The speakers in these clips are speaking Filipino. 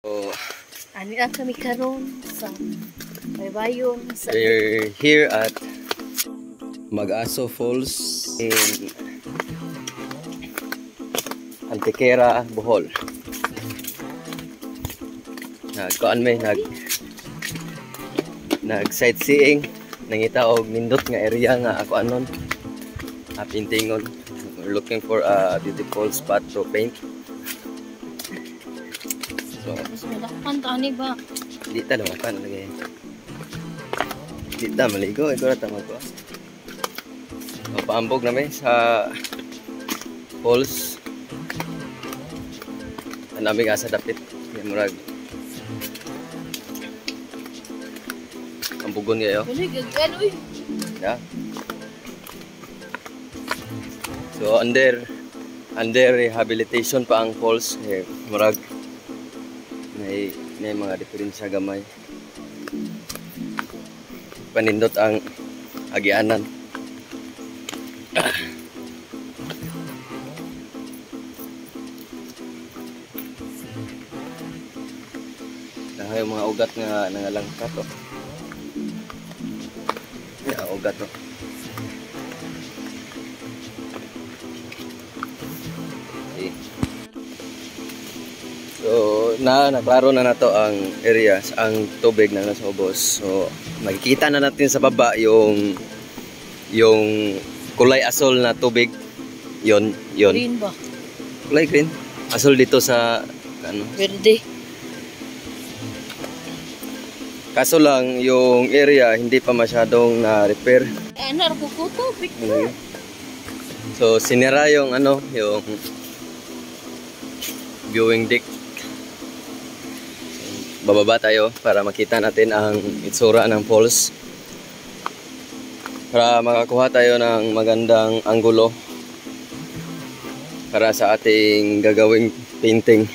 So, ani na kami karon sa Baybayon sa we're here at Mag-Aso Falls in Antequera, Bohol. Nag-sightseeing, nangita og nindot nga area nga ako anon. Pintingon. We're looking for a beautiful spot to paint. So, malakpan tani ba? di ta lumapan lagi. Di ta maligo, ito na tama ko. So, paambog na may sa falls. Ang aming asa dapit. Yung murag. Ambugon kayo. Wala gagan uy. Yeah. So under rehabilitation pa ang falls. Murag may mga diferensya gamay. Panindot ang agianan. Dahil yung mga ugat nga nangalangkat oh. Yeah, ugat oh. Okay. So, naklaro na nato ang areas, ang tubig na nasa ubos. So, makikita na natin sa baba yung kulay asol na tubig. Yon. Green ba? Kulay green. Asol dito sa ano? Verde. Kaso lang yung area hindi pa masyadong na-repair. Narko ko tubig. So, sinira yung yung viewing deck. Bababa tayo para makita natin ang itsura ng falls. Para makakuha tayo ng magandang anggulo para sa ating gagawing painting.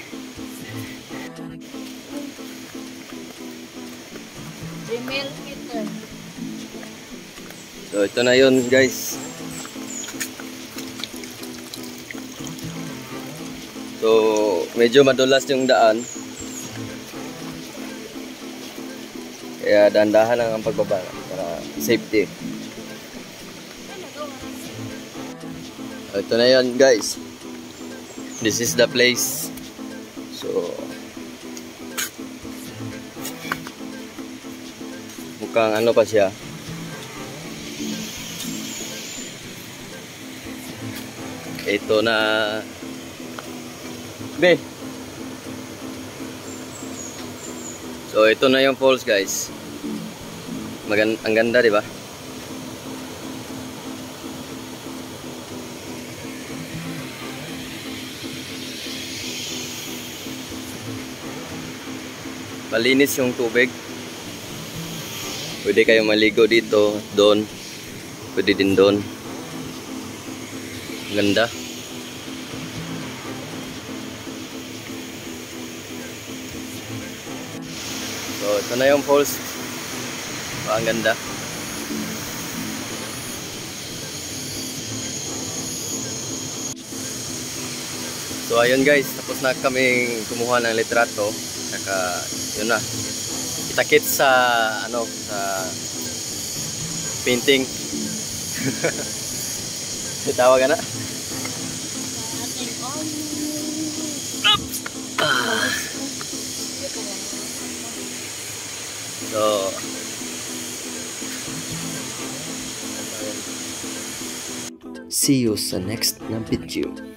So ito na yun guys. So medyo madulas yung daan. Kaya dahan-dahan lang ang pagbaba para safety. Ito na yun guys. This is the place. So mukhang ano pa siya. Ito na be. So ito na yung falls guys. Ang ganda, di ba? Malinis yung tubig. Pwede kayong maligo dito, doon. Pwede din doon. Ang ganda. So, ito na yung falls. Ang ganda. So, ayun guys. Tapos na kaming kumuha ng litrato. Saka, yun na. Kita-kits sa, sa painting. Tawag ka na? So, see you sa next na video.